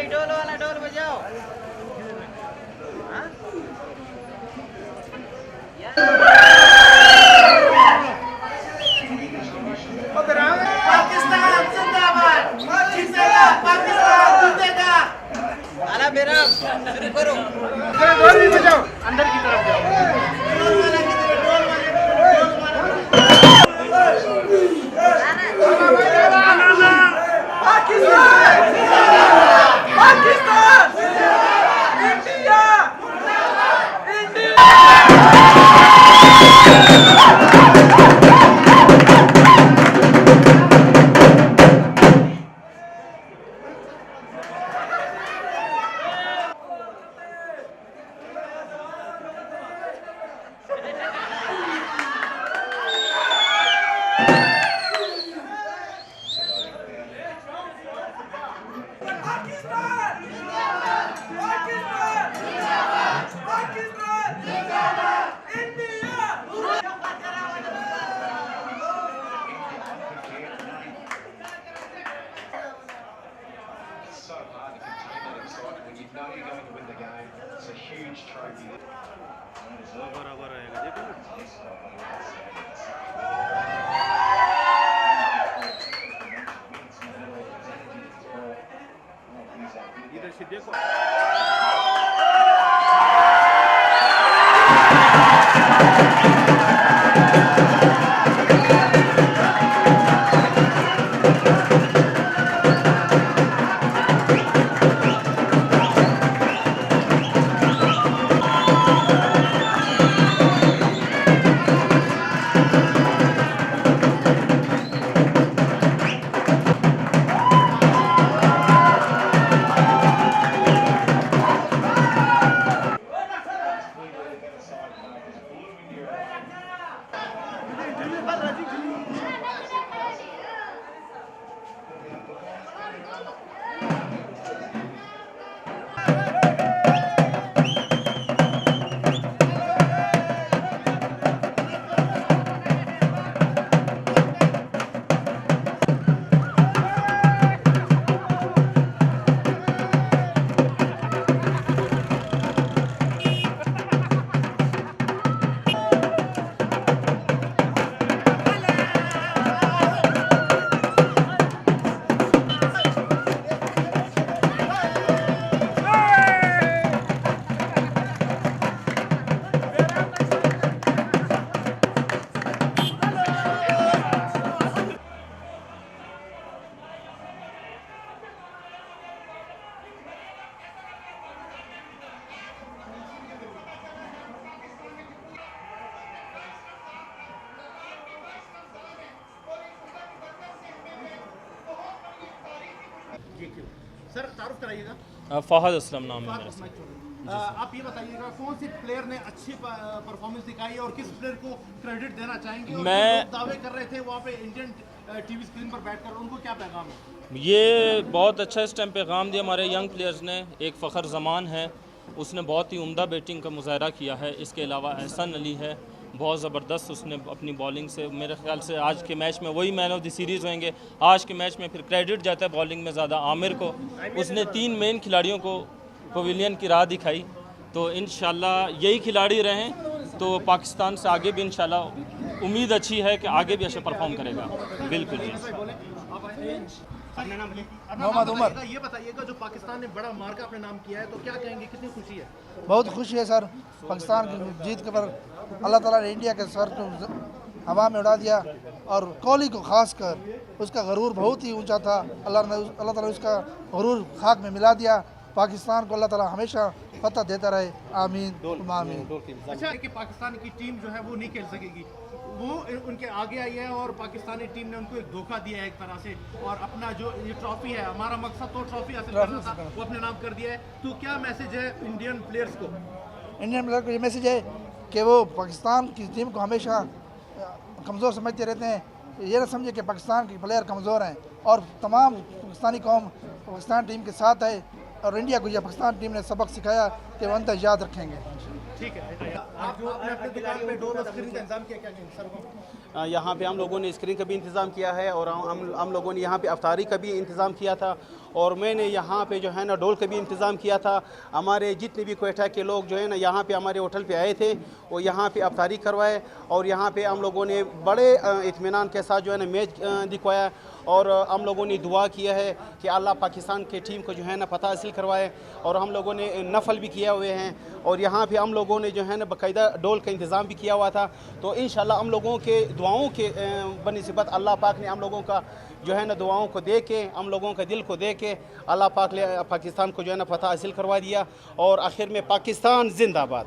भाई ढोल वाला ढोल बजाओ। पाकिस्तान जिंदाबाद, जिंदाबाद पाकिस्तान जिंदाबाद। आला बेराम शुरू करो। ढोल भी बजाओ, अंदर की तरफ जाओ। पाकिस्तान जिंदाबाद, पाकिस्तान जिंदाबाद, इंडिया बराबर रहेगा देखो इधर से देखो। सर तारुफ कराइएगा। फ़ाहद असलम नाम है मेरा। आप ये बताइएगा कौन से प्लेयर ने अच्छी परफॉर्मेंस दिखाई और किस प्लेयर को क्रेडिट देना चाहेंगे? और मैं लोग दावे कर रहे थे वहाँ पे इंडियन टीवी स्क्रीन पर बैठकर, उनको क्या पैगाम है? ये बहुत अच्छा इस टाइम पैगाम दिया हमारे यंग प्लेयर्स ने। एक फ़खर ज़मान है, उसने बहुत ही उम्दा बैटिंग का मुजाहरा किया है। इसके अलावा एहसन अली है, बहुत ज़बरदस्त उसने अपनी बॉलिंग से, मेरे ख्याल से आज के मैच में वही मैन ऑफ द सीरीज़ होंगे। आज के मैच में फिर क्रेडिट जाता है बॉलिंग में ज़्यादा आमिर को। उसने 3 मेन खिलाड़ियों को पवेलियन की राह दिखाई। तो इंशाल्लाह यही खिलाड़ी रहें तो पाकिस्तान से आगे भी इंशाल्लाह उम्मीद अच्छी है कि आगे भी अच्छा परफॉर्म करेगा। बिल्कुल जी। मोहम्मद उमर, ये बताइएगा जो पाकिस्तान ने बड़ा मार्का अपने नाम किया है तो क्या कहेंगे, कितनी खुशी है? बहुत खुशी है सर, पाकिस्तान की जीत के पर अल्लाह ताला ने इंडिया के सर को हवा में उड़ा दिया और कोहली को खास कर उसका गरूर बहुत ही ऊंचा था। अल्लाह ताला उसका गरूर खाक में मिला दिया। पाकिस्तान को अल्लाह ताला हमेशा फतह देता रहे, आमीन आमीन। अच्छा कि पाकिस्तान की टीम जो है वो नहीं खेल सकेगी, वो उनके आगे आई है और पाकिस्तानी टीम ने उनको एक धोखा दिया है एक तरह से, और अपना जो ये ट्रॉफी है, हमारा मकसद तो ट्रॉफी हासिल करना था, वो अपने नाम कर दिया है। तो क्या मैसेज है इंडियन प्लेयर्स को? इंडियन प्लेयर को ये मैसेज है कि वो पाकिस्तान की टीम को हमेशा कमज़ोर समझते रहते हैं। ये ना समझे कि पाकिस्तान के प्लेयर कमज़ोर हैं और तमाम पाकिस्तानी कौम पाकिस्तान टीम के साथ है और इंडिया को यह पाकिस्तान टीम ने सबक सिखाया कि वो अंत याद रखेंगे। ठीक है, आप जो अपने दुकान में डोर और स्क्रीन का इंतजाम किया, क्या कहेंगे सर? यहाँ पे हम लोगों ने स्क्रीन का भी इंतज़ाम किया है और हम लोगों ने यहाँ पे अफ्तारी का भी इंतज़ाम किया था और मैंने यहाँ पे जो है ना ढोल का भी इंतज़ाम किया था। हमारे जितने भी क्वेटा के लोग जो है ना यहाँ पे हमारे होटल पे आए थे, वो यहाँ पे अफ्तारी करवाए और यहाँ पे हम लोगों ने बड़े इत्मीनान के साथ जो है ना मैच दिखवाया और हम लोगों ने दुआ किया है कि अल्लाह पाकिस्तान के टीम को जो है ना फतह हासिल करवाए। और हम लोगों ने नफल भी किया हुए हैं और यहाँ पे हम लोगों ने जो है ना बाकायदा ढोल का इंतज़ाम भी किया हुआ था। तो इंशाल्लाह हम लोगों के दुआओं के बनिस्बत अल्लाह पाक ने हम लोगों का जो है ना दुआओं को दे के, हम लोगों के दिल को दे के अल्लाह पाक ने पाकिस्तान को जो है ना फतह हासिल करवा दिया। और आखिर में पाकिस्तान जिंदाबाद।